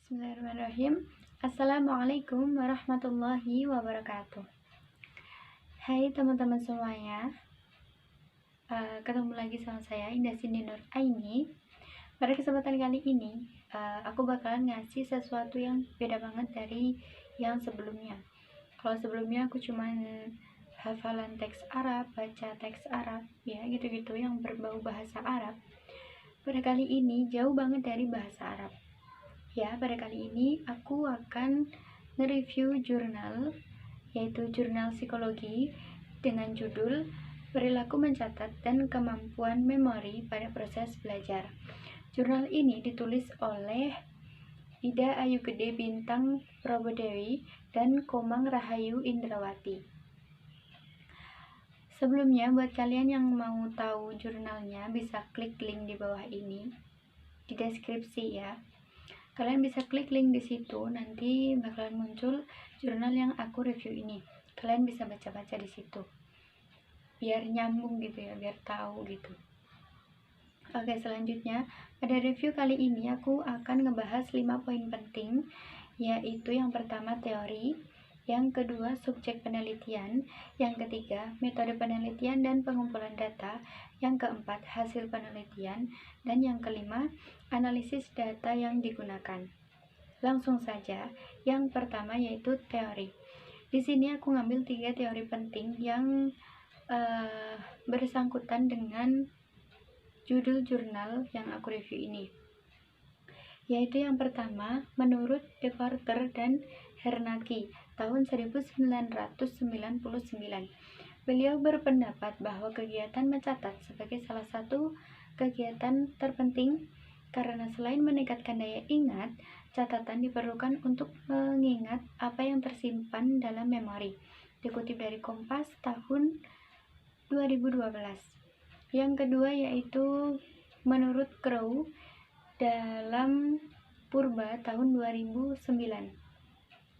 Bismillahirrahmanirrahim. Assalamualaikum warahmatullahi wabarakatuh. Hai teman-teman semuanya, ketemu lagi sama saya Indah Cindy Nur Aini. Pada kesempatan kali ini aku bakalan ngasih sesuatu yang beda banget dari yang sebelumnya. Kalau sebelumnya aku cuman hafalan teks Arab, baca teks Arab, ya gitu-gitu yang berbau bahasa Arab. Pada kali ini jauh banget dari bahasa Arab. Ya, pada kali ini aku akan nge-review jurnal, yaitu jurnal psikologi dengan judul Perilaku Mencatat dan Kemampuan Memori pada Proses Belajar. Jurnal ini ditulis oleh Ida Ayu Gede Bintang Probodewi dan Komang Rahayu Indrawati. Sebelumnya, buat kalian yang mau tahu jurnalnya, bisa klik link di bawah ini di deskripsi ya. Kalian bisa klik link di situ, nanti bakalan muncul jurnal yang aku review ini. Kalian bisa baca-baca di situ, biar nyambung gitu ya, biar tahu gitu. Oke, selanjutnya pada review kali ini aku akan ngebahas 5 poin penting, yaitu yang pertama teori, yang kedua subjek penelitian, yang ketiga metode penelitian dan pengumpulan data, yang keempat hasil penelitian, dan yang kelima analisis data yang digunakan. Langsung saja, yang pertama yaitu teori. Di sini aku ngambil 3 teori penting yang bersangkutan dengan judul jurnal yang aku review ini. Yaitu yang pertama, menurut De Korter dan Hernaki tahun 1999. Beliau berpendapat bahwa kegiatan mencatat sebagai salah satu kegiatan terpenting karena selain meningkatkan daya ingat, catatan diperlukan untuk mengingat apa yang tersimpan dalam memori. Dikutip dari Kompas tahun 2012. Yang kedua yaitu menurut Crow dalam Purba tahun 2009.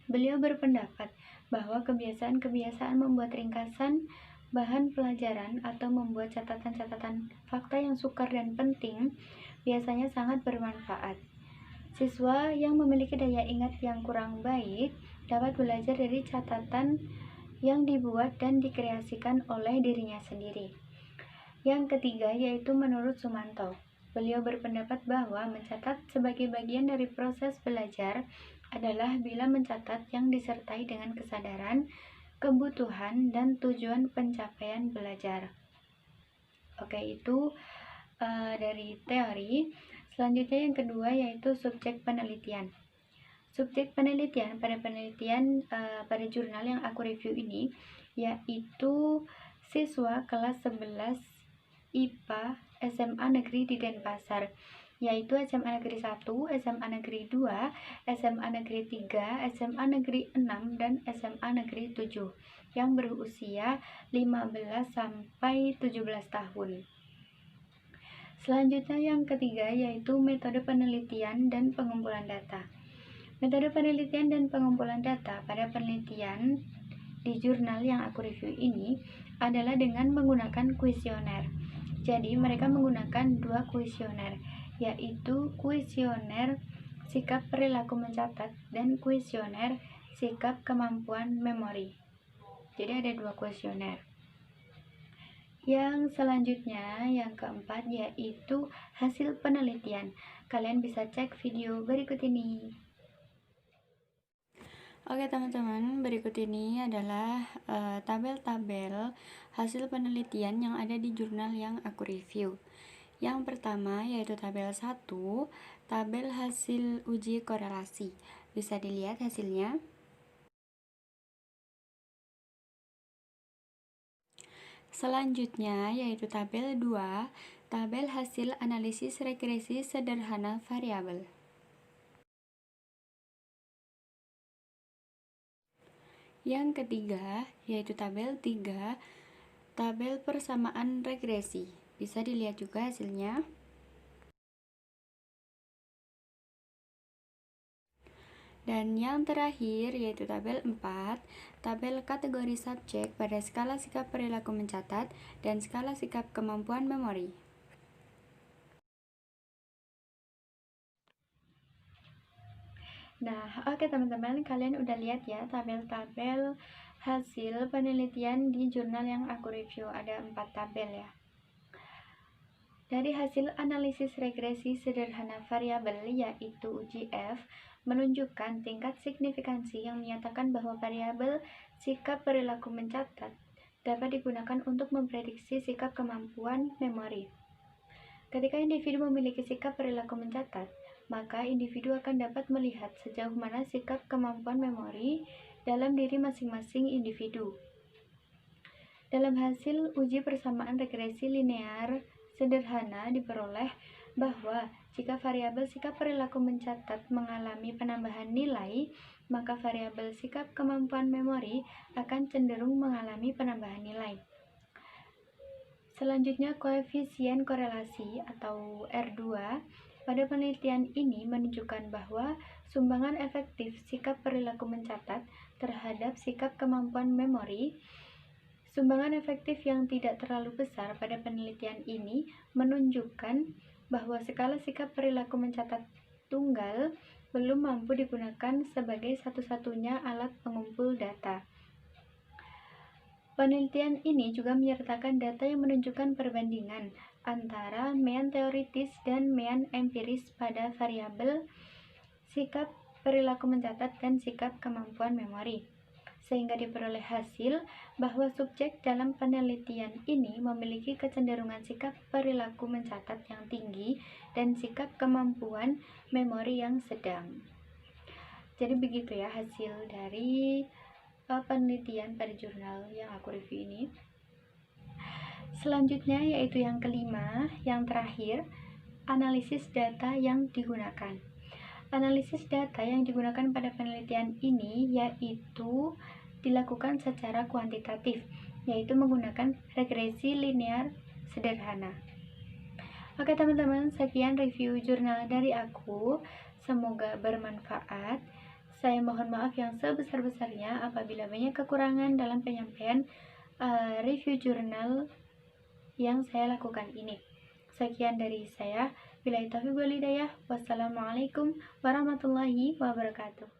Beliau berpendapat bahwa kebiasaan-kebiasaan membuat ringkasan bahan pelajaran atau membuat catatan-catatan fakta yang sukar dan penting biasanya sangat bermanfaat. Siswa yang memiliki daya ingat yang kurang baik dapat belajar dari catatan yang dibuat dan dikreasikan oleh dirinya sendiri. Yang ketiga yaitu menurut Sumanto. Beliau berpendapat bahwa mencatat sebagai bagian dari proses belajar adalah bila mencatat yang disertai dengan kesadaran, kebutuhan, dan tujuan pencapaian belajar. Oke, itu dari teori. Selanjutnya yang kedua yaitu subjek penelitian. Subjek penelitian pada jurnal yang aku review ini yaitu siswa kelas 11 IPA SMA Negeri di Denpasar, yaitu SMA Negeri 1, SMA Negeri 2, SMA Negeri 3, SMA Negeri 6, dan SMA Negeri 7 yang berusia 15 sampai 17 tahun. Selanjutnya yang ketiga yaitu metode penelitian dan pengumpulan data. Metode penelitian dan pengumpulan data pada penelitian di jurnal yang aku review ini adalah dengan menggunakan kuesioner. Jadi mereka menggunakan 2 kuesioner, yaitu kuesioner sikap perilaku mencatat dan kuesioner sikap kemampuan memori. Jadi ada 2 kuesioner. Yang selanjutnya, yang keempat yaitu hasil penelitian. Kalian bisa cek video berikut ini. Oke teman-teman, berikut ini adalah tabel-tabel hasil penelitian yang ada di jurnal yang aku review. Yang pertama yaitu tabel 1, tabel hasil uji korelasi. Bisa dilihat hasilnya. Selanjutnya yaitu tabel 2, tabel hasil analisis regresi sederhana variabel. Yang ketiga yaitu tabel 3, tabel persamaan regresi. Bisa dilihat juga hasilnya. Dan yang terakhir yaitu tabel 4, tabel kategori subjek pada skala sikap perilaku mencatat dan skala sikap kemampuan memori. Nah, oke teman-teman, kalian udah lihat ya tabel-tabel hasil penelitian di jurnal yang aku review. Ada 4 tabel ya. Dari hasil analisis regresi sederhana variabel yaitu UGF menunjukkan tingkat signifikansi yang menyatakan bahwa variabel sikap perilaku mencatat dapat digunakan untuk memprediksi sikap kemampuan memori. Ketika individu memiliki sikap perilaku mencatat, maka individu akan dapat melihat sejauh mana sikap kemampuan memori dalam diri masing-masing individu. Dalam hasil uji persamaan regresi linear sederhana diperoleh bahwa jika variabel sikap perilaku mencatat mengalami penambahan nilai, maka variabel sikap kemampuan memori akan cenderung mengalami penambahan nilai. Selanjutnya, koefisien korelasi atau R2 pada penelitian ini menunjukkan bahwa sumbangan efektif sikap perilaku mencatat terhadap sikap kemampuan memori. Sumbangan efektif yang tidak terlalu besar pada penelitian ini menunjukkan bahwa skala sikap perilaku mencatat tunggal belum mampu digunakan sebagai satu-satunya alat pengumpul data. Penelitian ini juga menyertakan data yang menunjukkan perbandingan antara mean teoritis dan mean empiris pada variabel sikap perilaku mencatat dan sikap kemampuan memori, sehingga diperoleh hasil bahwa subjek dalam penelitian ini memiliki kecenderungan sikap perilaku mencatat yang tinggi dan sikap kemampuan memori yang sedang. Jadi begitu ya hasil dari penelitian pada jurnal yang aku review ini. Selanjutnya yaitu yang kelima, yang terakhir, analisis data yang digunakan. Analisis data yang digunakan pada penelitian ini yaitu dilakukan secara kuantitatif, yaitu menggunakan regresi linear sederhana. Oke teman-teman, sekian review jurnal dari aku. Semoga bermanfaat. Saya mohon maaf yang sebesar-besarnya apabila banyak kekurangan dalam penyampaian review jurnal yang saya lakukan ini. Sekian dari saya. Billahi taufiq wal hidayah. Wassalamualaikum warahmatullahi wabarakatuh.